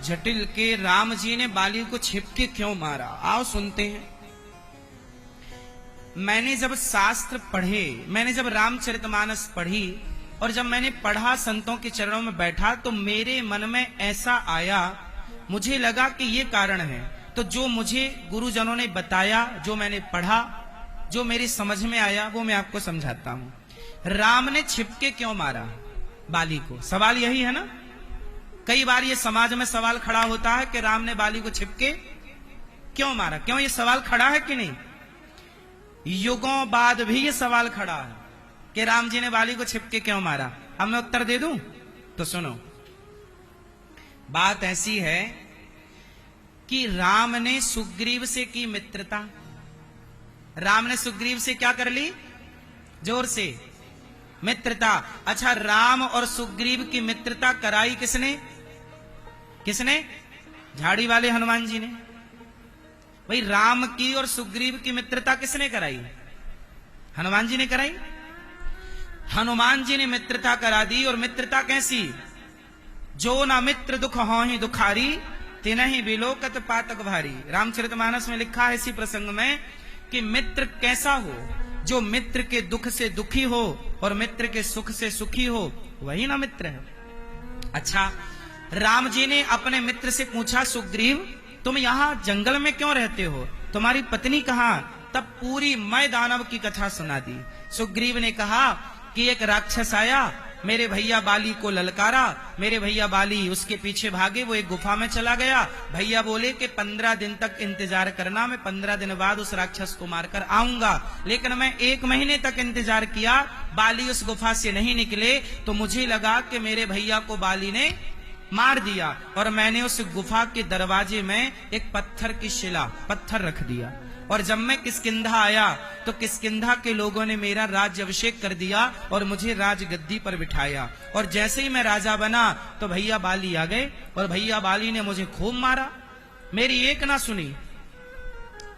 जटिल के राम जी ने बाली को छिपके क्यों मारा, आओ सुनते हैं। मैंने जब शास्त्र पढ़े, मैंने जब रामचरितमानस पढ़ी और जब मैंने पढ़ा, संतों के चरणों में बैठा, तो मेरे मन में ऐसा आया, मुझे लगा कि ये कारण है। तो जो मुझे गुरुजनों ने बताया, जो मैंने पढ़ा, जो मेरी समझ में आया, वो मैं आपको समझाता हूं। राम ने छिपके क्यों मारा बाली को, सवाल यही है ना। कई बार ये समाज में सवाल खड़ा होता है कि राम ने बाली को छिपके क्यों मारा। क्यों, ये सवाल खड़ा है कि नहीं? युगों बाद भी ये सवाल खड़ा है कि राम जी ने बाली को छिपके क्यों मारा। अब मैं उत्तर दे दूं तो सुनो। बात ऐसी है कि राम ने सुग्रीव से की मित्रता। राम ने सुग्रीव से क्या कर ली? जोर से, मित्रता। अच्छा, राम और सुग्रीव की मित्रता कराई किसने? किसने? झाड़ी वाले हनुमान जी ने। भाई, राम की और सुग्रीव की मित्रता किसने कराई? हनुमान जी ने कराई। हनुमान जी ने मित्रता करा दी। और मित्रता कैसी? जो ना मित्र दुख होहि दुखारी, तिनहि बिलोकत पातक भारी। रामचरितमानस में लिखा है इसी प्रसंग में कि मित्र कैसा हो? जो मित्र के दुख से दुखी हो और मित्र के सुख से सुखी हो, वही ना मित्र है। अच्छा, राम जी ने अपने मित्र से पूछा, सुग्रीव तुम यहां जंगल में क्यों रहते हो? तुम्हारी पत्नी कहां? तब पूरी मैं दानव की कथा सुना दी। सुग्रीव ने कहा कि एक राक्षस आया, मेरे भैया बाली को ललकारा, मेरे भैया बाली उसके पीछे भागे, वो एक गुफा में चला गया। भैया बोले कि 15 दिन तक इंतजार करना, मैं 15 दिन बाद उस राक्षस को मारकर आऊंगा। लेकिन मैं 1 महीने तक इंतजार किया, बाली उस गुफा से नहीं निकले, तो मुझे लगा कि मेरे भैया को बाली ने मार दिया। और मैंने उस गुफा के दरवाजे में एक पत्थर की शिला, पत्थर रख दिया। और जब मैं किष्किंधा आया तो किष्किंधा के लोगों ने मेरा राज्य अभिषेक कर दिया और मुझे राजगद्दी पर बिठाया। और जैसे ही मैं राजा बना तो भैया बाली आ गए और भैया बाली ने मुझे खूब मारा। मेरी एक ना सुनी,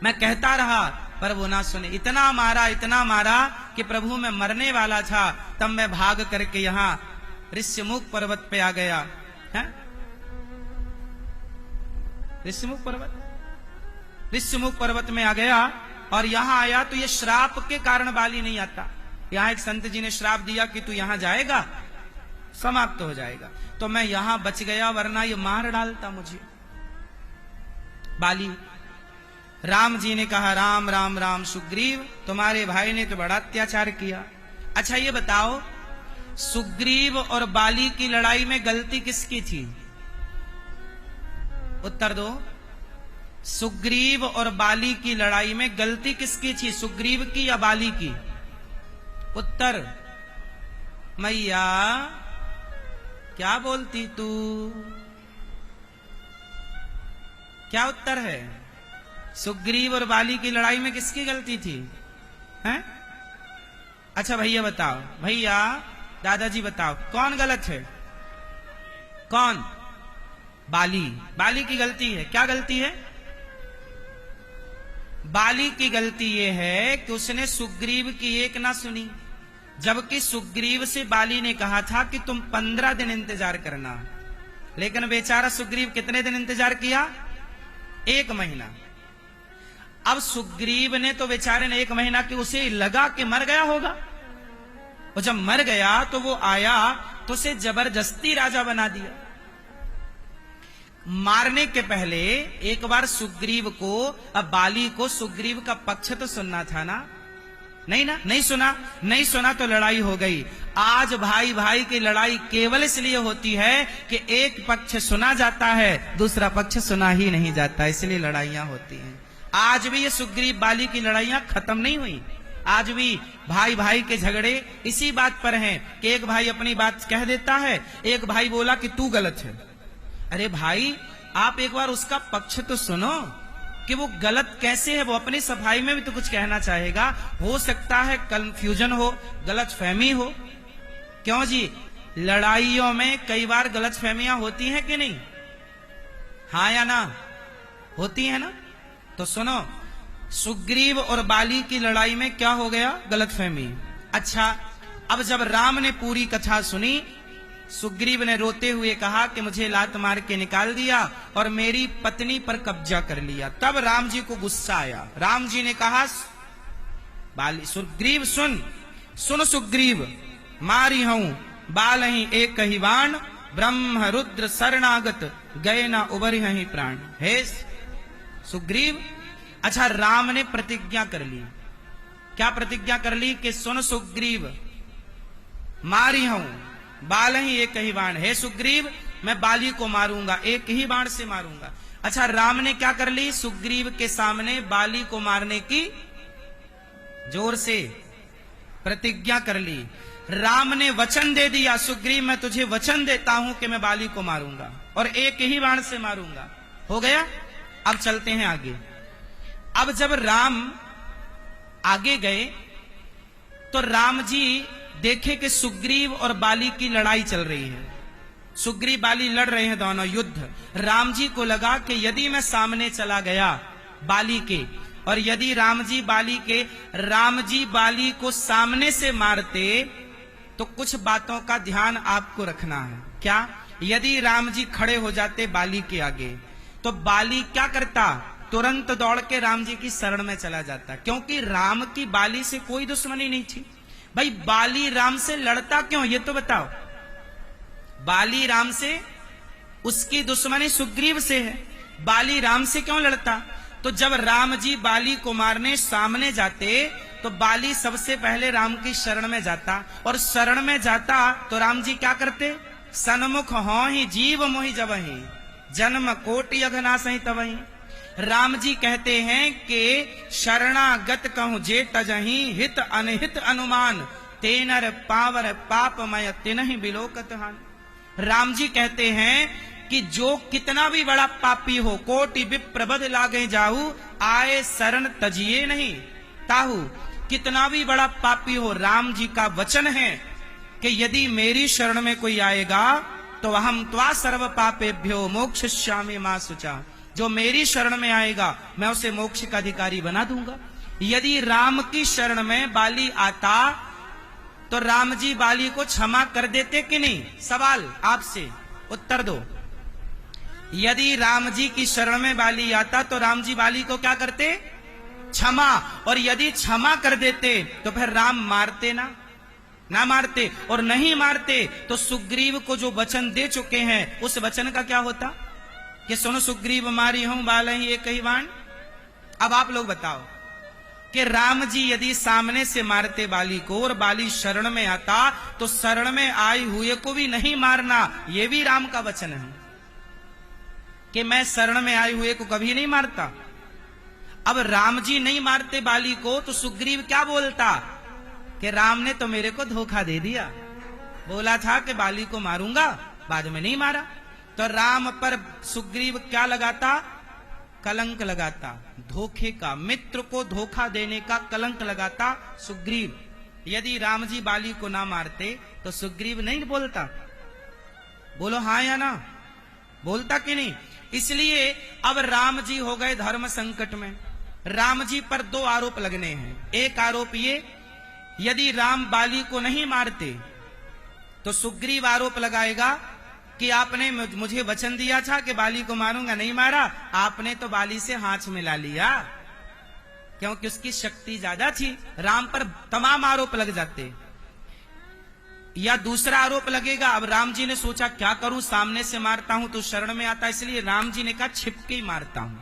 मैं कहता रहा पर वो ना सुने। इतना मारा कि प्रभु मैं मरने वाला था। तब मैं भाग करके यहाँ ऋष्यमुख पर्वत पे आ गया। ऋष्यमुख पर्वत में आ गया और यहां आया तो ये श्राप के कारण बाली नहीं आता। यहां एक संत जी ने श्राप दिया कि तू यहां जाएगा समाप्त हो जाएगा। तो मैं यहां बच गया, वरना ये मार डालता मुझे बाली। राम जी ने कहा, राम राम राम सुग्रीव, तुम्हारे भाई ने तो बड़ा अत्याचार किया। अच्छा ये बताओ, सुग्रीव और बाली की लड़ाई में गलती किसकी थी? उत्तर दो। सुग्रीव और बाली की लड़ाई में गलती किसकी थी? सुग्रीव की या बाली की? उत्तर। मैया क्या बोलती तू? क्या उत्तर है? सुग्रीव और बाली की लड़ाई में किसकी गलती थी? हैं? अच्छा भैया बताओ, भैया दादाजी बताओ, कौन गलत है? कौन? बाली। बाली की गलती है। क्या गलती है? बाली की गलती यह है कि उसने सुग्रीव की एक ना सुनी, जबकि सुग्रीव से बाली ने कहा था कि तुम 15 दिन इंतजार करना। लेकिन बेचारा सुग्रीव कितने दिन इंतजार किया? 1 महीना। अब सुग्रीव ने तो बेचारे ने 1 महीना कि उसे लगा कि मर गया होगा। और जब मर गया तो वो आया तो उसे जबरदस्ती राजा बना दिया। मारने के पहले एक बार सुग्रीव को, अब बाली को सुग्रीव का पक्ष तो सुनना था ना? नहीं ना? नहीं सुना तो लड़ाई हो गई। आज भाई भाई की लड़ाई केवल इसलिए होती है कि एक पक्ष सुना जाता है, दूसरा पक्ष सुना ही नहीं जाता, इसलिए लड़ाइयां होती हैं। आज भी ये सुग्रीव बाली की लड़ाइयां खत्म नहीं हुई। आज भी भाई भाई के झगड़े इसी बात पर हैं कि एक भाई अपनी बात कह देता है, एक भाई बोला कि तू गलत है। अरे भाई, आप एक बार उसका पक्ष तो सुनो कि वो गलत कैसे है। वो अपनी सफाई में भी तो कुछ कहना चाहेगा। हो सकता है कंफ्यूजन हो, गलतफहमी हो। क्यों जी? लड़ाइयों में कई बार गलतफहमियां होती हैं कि नहीं? हाँ या ना? होती है ना? तो सुनो, सुग्रीव और बाली की लड़ाई में क्या हो गया? गलतफहमी। अच्छा, अब जब राम ने पूरी कथा सुनी सुग्रीव ने रोते हुए कहा कि मुझे लात मार के निकाल दिया और मेरी पत्नी पर कब्जा कर लिया। तब राम जी को गुस्सा आया। राम जी ने कहा, बाली सुग्रीव सुन सुग्रीव, मारी हूं बाल ही एक ही बाण, ब्रह्म रुद्र शरणागत गए ना उबरी ही प्राण। हे सुग्रीव, अच्छा राम ने प्रतिज्ञा कर ली। क्या प्रतिज्ञा कर ली? कि सुन सुग्रीव, मारी हूं बाल ही एक ही बाण। हे सुग्रीव, मैं बाली को मारूंगा, एक ही बाण से मारूंगा। अच्छा राम ने क्या कर ली? सुग्रीव के सामने बाली को मारने की जोर से प्रतिज्ञा कर ली। राम ने वचन दे दिया, सुग्रीव मैं तुझे वचन देता हूं कि मैं बाली को मारूंगा और एक ही बाण से मारूंगा। हो गया। अब चलते हैं आगे। अब जब राम आगे गए तो राम जी देखे कि सुग्रीव और बाली की लड़ाई चल रही है। सुग्रीव बाली लड़ रहे हैं दोनों युद्ध। राम जी को लगा कि यदि मैं सामने चला गया बाली के, और यदि राम जी बाली को सामने से मारते तो कुछ बातों का ध्यान आपको रखना है। क्या? यदि राम जी खड़े हो जाते बाली के आगे तो बाली क्या करता? तुरंत दौड़ के राम जी की शरण में चला जाता, क्योंकि राम की बाली से कोई दुश्मनी नहीं थी। भाई बाली राम से लड़ता क्यों, ये तो बताओ। बाली राम से, उसकी दुश्मनी सुग्रीव से है, बाली राम से क्यों लड़ता? तो जब राम जी बाली को मारने सामने जाते तो बाली सबसे पहले राम की शरण में जाता, और शरण में जाता तो राम जी क्या करते? सन्मुख हो ही जीव मोहि जबहि, जन्म कोटि अघनासहि तबहि। राम जी कहते हैं कि शरणागत कहूं जे तजहि, हित अनहित अनुमान, तेनर पावर पापमय तिनहि बिलोकत हान। राम जी कहते हैं कि जो कितना भी बड़ा पापी हो, कोटि विप्रबद लागे जाऊ, आए शरण तजिए नहीं ताहू। कितना भी बड़ा पापी हो, राम जी का वचन है कि यदि मेरी शरण में कोई आएगा तो हम त्वा सर्व पापेभ्यो मोक्षयिष्यामि मा शुचा। जो मेरी शरण में आएगा मैं उसे मोक्ष का अधिकारी बना दूंगा। यदि राम की शरण में बाली आता तो राम जी बाली को क्षमा कर देते कि नहीं? सवाल आपसे, उत्तर दो। यदि राम जी की शरण में बाली आता तो राम जी बाली को क्या करते? क्षमा। और यदि क्षमा कर देते तो फिर राम मारते ना मारते, और नहीं मारते तो सुग्रीव को जो वचन दे चुके हैं उस वचन का क्या होता? कि सुनो सुग्रीव, मारी हूं बाल ही एक ही बाण। अब आप लोग बताओ कि राम जी यदि सामने से मारते बाली को और बाली शरण में आता तो शरण में आए हुए को भी नहीं मारना, यह भी राम का वचन है कि मैं शरण में आए हुए को कभी नहीं मारता। अब राम जी नहीं मारते बाली को तो सुग्रीव क्या बोलता? कि राम ने तो मेरे को धोखा दे दिया, बोला था कि बाली को मारूंगा, बाद में नहीं मारा। तो राम पर सुग्रीव क्या लगाता? कलंक लगाता, धोखे का, मित्र को धोखा देने का कलंक लगाता सुग्रीव। यदि राम जी बाली को ना मारते तो सुग्रीव नहीं बोलता। बोलो हाँ या ना, बोलता कि नहीं? इसलिए अब राम जी हो गए धर्म संकट में। राम जी पर दो आरोप लगने हैं। एक आरोप ये, यदि राम बाली को नहीं मारते तो सुग्रीव आरोप लगाएगा कि आपने मुझे वचन दिया था कि बाली को मारूंगा, नहीं मारा, आपने तो बाली से हाथ मिला लिया, क्योंकि उसकी शक्ति ज्यादा थी। राम पर तमाम आरोप लग जाते। या दूसरा आरोप लगेगा, अब राम जी ने सोचा क्या करूं, सामने से मारता हूं तो शरण में आता, इसलिए राम जी ने कहा छिपके ही मारता हूं,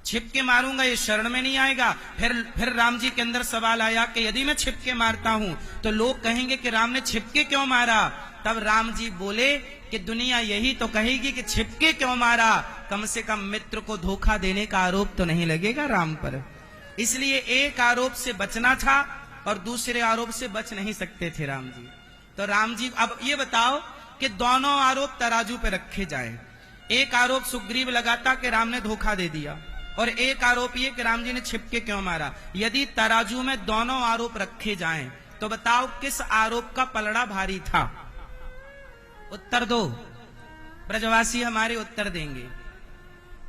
छिपके मारूंगा, ये शरण में नहीं आएगा। फिर राम जी के अंदर सवाल आया कि यदि मैं छिपके मारता हूं तो लोग कहेंगे कि राम ने छिपके क्यों मारा। तब राम जी बोले कि दुनिया यही तो कहेगी कि छिपके क्यों मारा, कम से कम मित्र को धोखा देने का आरोप तो नहीं लगेगा राम पर। इसलिए एक आरोप से बचना था और दूसरे आरोप से बच नहीं सकते थे राम जी। तो राम जी, अब ये बताओ कि दोनों आरोप तराजू पे रखे जाएं। एक आरोप सुग्रीव लगाता कि राम ने धोखा दे दिया, और एक आरोप ये कि राम जी ने छिपके क्यों मारा। यदि तराजू में दोनों आरोप रखे जाएं तो बताओ किस आरोप का पलड़ा भारी था? उत्तर दो, ब्रजवासी हमारे उत्तर देंगे।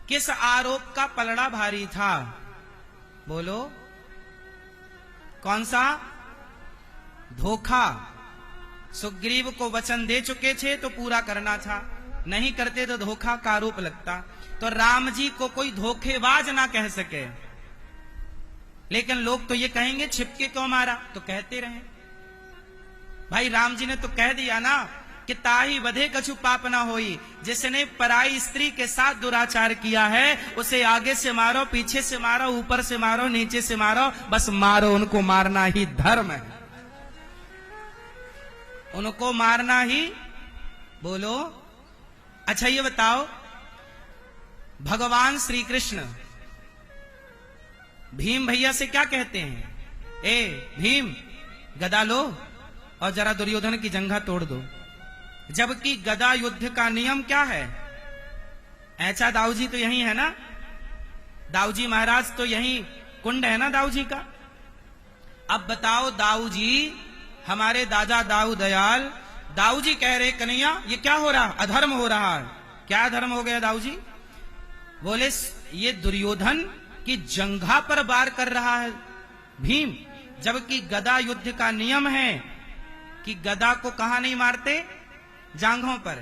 किस आरोप का पलड़ा भारी था? बोलो, कौन सा? धोखा। सुग्रीव को वचन दे चुके थे तो पूरा करना था, नहीं करते तो धोखा का आरोप लगता। तो राम जी को कोई धोखेबाज ना कह सके। लेकिन लोग तो ये कहेंगे छिपके क्यों मारा, तो कहते रहे भाई राम जी ने तो कह दिया ना कि ताही वधे कछु पाप ना होई। जिसने पराई स्त्री के साथ दुराचार किया है उसे आगे से मारो, पीछे से मारो, ऊपर से मारो, नीचे से मारो, बस मारो। उनको मारना ही धर्म है, उनको मारना ही। बोलो अच्छा ये बताओ, भगवान श्री कृष्ण भीम भैया से क्या कहते हैं? ए भीम गदा लो और जरा दुर्योधन की जंघा तोड़ दो। जबकि गदा युद्ध का नियम क्या है? ऐसा दाऊजी तो यही है ना, दाऊजी महाराज तो यही कुंड है ना दाऊजी का। अब बताओ दाऊजी, हमारे दादा दाऊ दयाल, दाऊजी कह रहे कन्हैया ये क्या हो रहा, अधर्म हो रहा है। क्या अधर्म हो गया दाऊजी? बोले ये दुर्योधन की जंघा पर वार कर रहा है भीम, जबकि गदा युद्ध का नियम है कि गदा को कहां नहीं मारते, जांघों पर।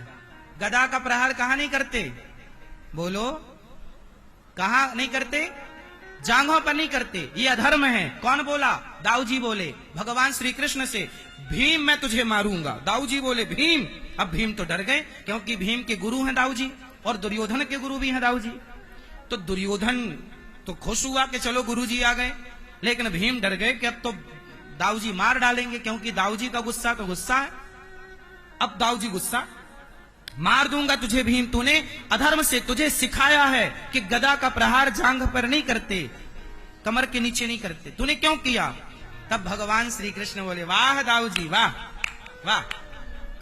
गदा का प्रहार कहां नहीं करते? बोलो कहां नहीं करते? जांघों पर नहीं करते। ये अधर्म है। कौन बोला? दाऊजी बोले भगवान श्री कृष्ण से, भीम मैं तुझे मारूंगा। दाऊजी बोले भीम। अब भीम तो डर गए क्योंकि भीम के गुरु हैं दाऊजी और दुर्योधन के गुरु भी हैं दाऊजी। तो दुर्योधन तो खुश हुआ कि चलो गुरुजी आ गए, लेकिन भीम डर गए कि अब तो दाऊजी मार डालेंगे, क्योंकि दाऊजी का गुस्सा तो गुस्सा है। अब दाऊजी गुस्सा, मार दूंगा तुझे भीम, तूने अधर्म से, तुझे सिखाया है कि गदा का प्रहार जांघ पर नहीं करते, कमर के नीचे नहीं करते, तूने क्यों किया? तब भगवान श्री कृष्ण बोले वाह दाऊजी वाह वाह,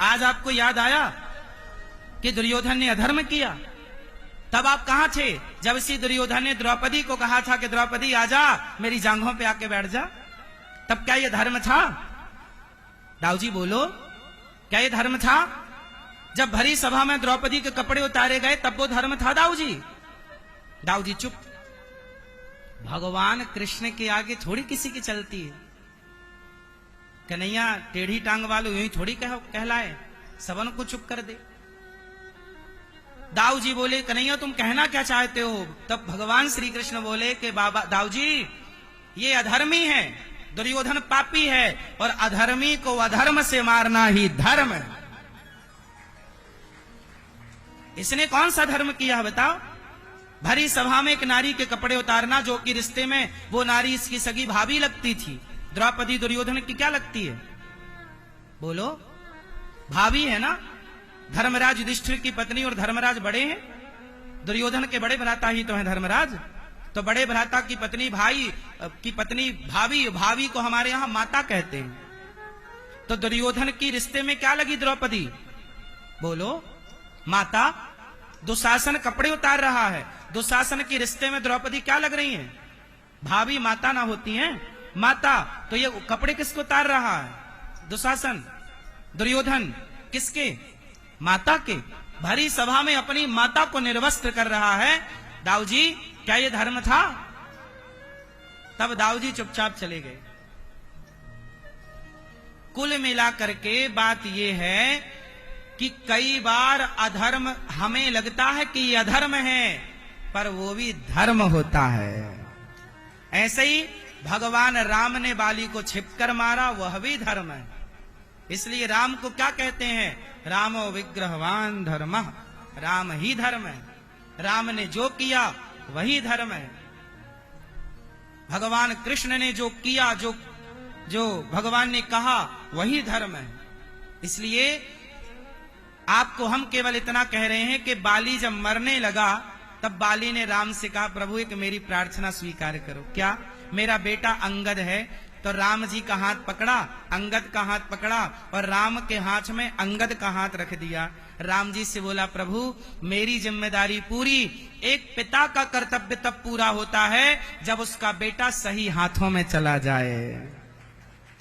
आज आपको याद आया कि दुर्योधन ने अधर्म किया। तब आप कहां थे जब श्री दुर्योधन ने द्रौपदी को कहा था कि द्रौपदी आजा, मेरी जांघों पे आके बैठ जा? तब क्या यह धर्म था? दाऊजी बोलो क्या यह धर्म था? जब भरी सभा में द्रौपदी के कपड़े उतारे गए तब वो धर्म था दाऊजी? दाऊजी चुप। भगवान कृष्ण के आगे थोड़ी किसी की चलती है। कन्हैया टेढ़ी टांग वालों यूं ही थोड़ी कहलाए, सबन को चुप कर दे। दाऊजी बोले कन्हैया तुम कहना क्या चाहते हो? तब भगवान श्री कृष्ण बोले कि बाबा दाऊजी ये अधर्मी है, दुर्योधन पापी है और अधर्मी को अधर्म से मारना ही धर्म है। इसने कौन सा धर्म किया बताओ? भरी सभा में एक नारी के कपड़े उतारना, जो कि रिश्ते में वो नारी इसकी सगी भाभी लगती थी। द्रौपदी दुर्योधन की क्या लगती है? बोलो भाभी है ना। धर्मराज युधिष्ठिर की पत्नी और धर्मराज बड़े हैं, दुर्योधन के बड़े भ्राता ही तो हैं धर्मराज। तो बड़े भ्राता की पत्नी भाई की पत्नी भाभी, भाभी को हमारे यहां माता कहते हैं। तो दुर्योधन की रिश्ते में क्या लगी द्रौपदी? बोलो माता। दुशासन कपड़े उतार रहा है, दुशासन के रिश्ते में द्रौपदी क्या लग रही है? भाभी माता ना होती हैं? माता। तो ये कपड़े किसको उतार रहा है? दुशासन। दुर्योधन किसके? माता के। भरी सभा में अपनी माता को निर्वस्त्र कर रहा है। दाऊजी क्या ये धर्म था? तब दाऊजी चुपचाप चले गए। कुल मिलाकर के बात यह है कि कई बार अधर्म हमें लगता है कि ये अधर्म है, पर वो भी धर्म होता है। ऐसे ही भगवान राम ने बाली को छिपकर मारा, वह भी धर्म है। इसलिए राम को क्या कहते हैं? रामो विग्रहवान धर्मः, राम ही धर्म है। राम ने जो किया वही धर्म है। भगवान कृष्ण ने जो किया, जो भगवान ने कहा वही धर्म है। इसलिए आपको हम केवल इतना कह रहे हैं कि बाली जब मरने लगा तब बाली ने राम से कहा प्रभु एक मेरी प्रार्थना स्वीकार करो। क्या? मेरा बेटा अंगद है। तो राम जी का हाथ पकड़ा, अंगद का हाथ पकड़ा और राम के हाथ में अंगद का हाथ रख दिया। राम जी से बोला प्रभु मेरी जिम्मेदारी पूरी। एक पिता का कर्तव्य तब पूरा होता है जब उसका बेटा सही हाथों में चला जाए।